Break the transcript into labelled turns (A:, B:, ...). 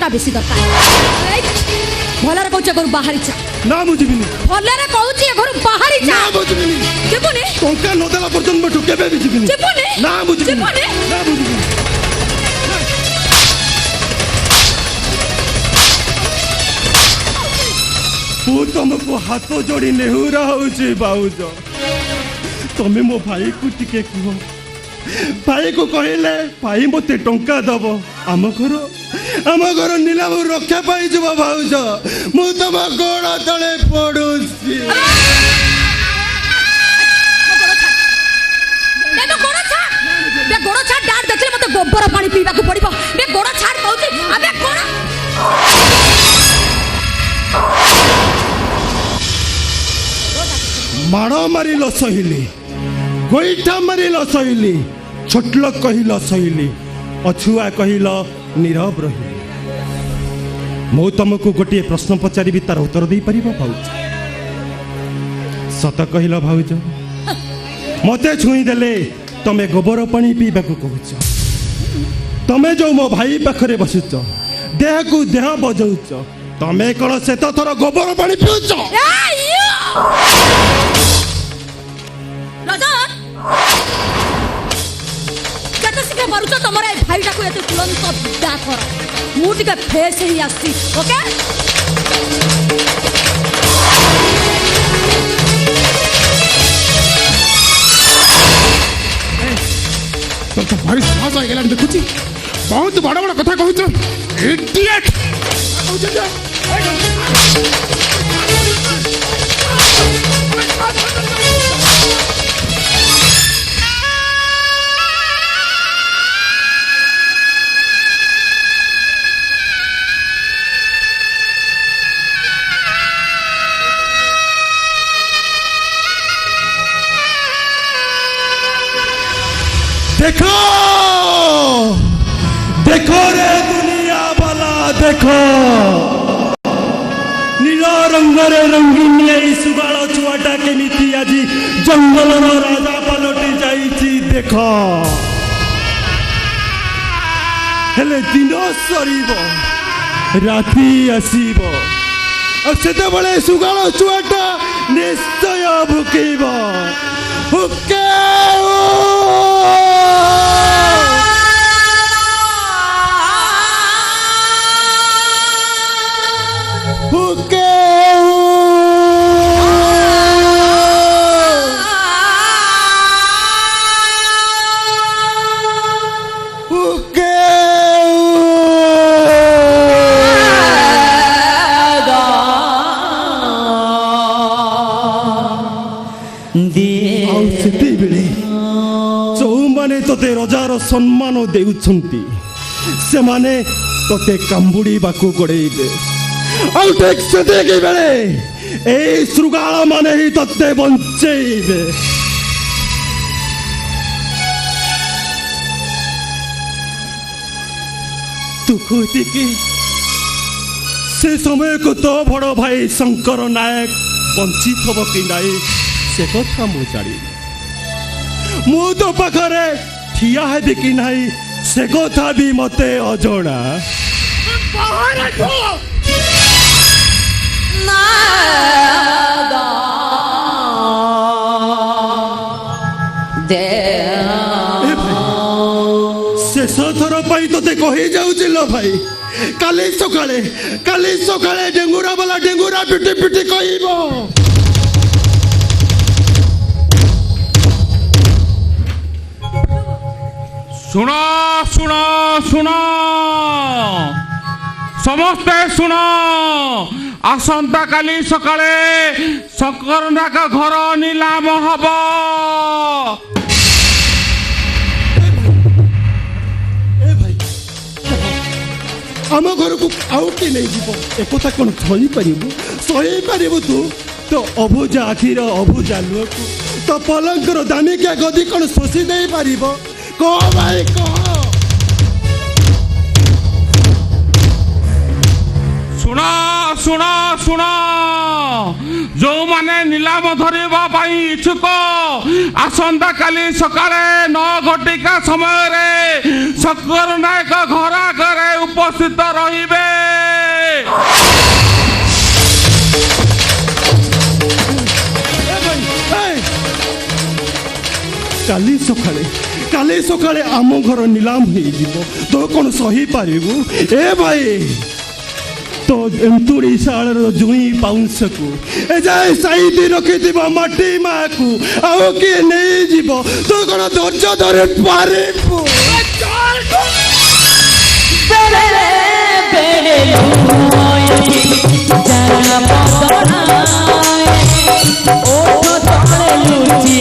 A: टंका बेसी दरकार भलरे कहूछ घर बाहरी जा
B: ना बुझिबिनी
A: भलरे कहूछ घर बाहरी जा
B: ना बुझिबिनी
A: जीवनी
B: टंका न देला पर्यंत मठु केबे बुझिबिनी
A: जीवनी
B: ना बुझिबिनी
A: जीवनी
B: ना बुझिबिनी ମୁଁ ତମକୁ ହାତ ଯୋଡ଼ି ନେହୁରା ହଉଛି ଭାଉଜ ତମେ ମୋ ଭାଇକୁ ଟିକେ କୁହ ଭାଇକୁ କହିଲେ ଭାଇ ମୋତେ ଟଙ୍କା ଦବ ଆମ ଘର ନିଲାମ ରକ୍ଷା ପାଇଯିବ ଭାଉଜ ମୁଁ ତମ ଗୋଡ଼ ତଳେ ପଡୁଛି
A: ଗୋଡ଼ ଛାଡ଼ ଡାଡ ଦେଖିଲେ ମୋତେ ଗୋବର ପାଣି ପିଇବାକୁ ପଡିବ ଗୋଡ଼ ଛାଡ଼ କହୁଛି ଆବେ ଗୋଡ଼
B: ମାଡ଼ ମାରିଲ ସହିଲି ଗୋଇଠା ମାରିଲ ସହିଲି ଛୋଟଲ କହିଲ ସହିଲି ଅଛୁଆ କହିଲ ନୀରବ ରହିଲି ମୁଁ ତମକୁ ଗୋଟିଏ ପ୍ରଶ୍ନ ପଚାରିବି ତାର ଉତ୍ତର ଦେଇପାରିବ ଭାଉଜ ସତ କହିଲ ଭାଉଜ ମୋତେ ଛୁଇଁ ଦେଲେ ତମେ ଗୋବର ପାଣି ପିଇବାକୁ କହୁଛ ତମେ ଯୋଉ ମୋ ଭାଇ ପାଖରେ ବସୁଛ ଦେହକୁ ଦେହ ବଜଉଛ ତମେ କ'ଣ ସେତ ଥର ଗୋବର ପାଣି ପିଉଛ
A: मारुच तुम भाई टाक तुरंत विदा कर मुझे फेस ही आसी ओके
B: तो भाई साहस हो गला देखुची बहुत बड़ बड़ कथा कहू इडियट देखो देखो रे दुनिया वाला देखो नील रंग रे रंगीन सुगाल छुआटा केमिति आज जंगल राजा पलटि जाइछि देखो हेले दिन सरीब राति आसीब सेते बळे सुगाल छुआटा निश्चय भुकेब जोमाने तोते रजार सम्मान देउछंती से माने तोते कांबुड़ी बाकू गोड़ेइबे आउ टेक सेते के बेले ए श्रुगाल माने ही तोते बंचेइबे तू कहती कि से समय को तो बड़ भाई शंकर नायक बंचित हब कि नाई से कथा मु जानी मु तो पाखरे ठिया है कि नहीं से कथा भी मते अजଣା शेष थर पाई तोते कही जाऊँ लो भाई काली सकाळे डेंगुरा वाला डेंगुरा पिटी पिटी कहबो
C: सुनो सुनो सुनो समस्ते सुनो आसंता काली सकाळे शंकरनाथ घर नीलाम हब
B: आम घर को आउ कि नहीं जीव एक कौन सही पारू तू तो अभुजा आखिर अभुजा लुह को तो पलंकर दामिकिया गदी कौन शोषी दे पार कह भाई कह
C: सुना सुना सुना जो माने नीलाम धरिबा पाई इच्छुक आसंता काली सकाळे 9 घटिका समय रे शंकर नायक घर आगे उपस्थित रहिबे।
B: কালি সকালে আম ঘর নিলাম হয়ে যাব তো কোন সহি পারিবু এ ভাই তো এমতুড়ি শাড়র জুই পাউঁশকু এ যাই সাইদি রখিথিবা মাটি মাকু আও কিଏ নেইଯିବ তো কোন ধৈর্য ধরে পারিবু
D: বেড়ে বেড়ে জানা পদনায় ওঠো তলে লুচি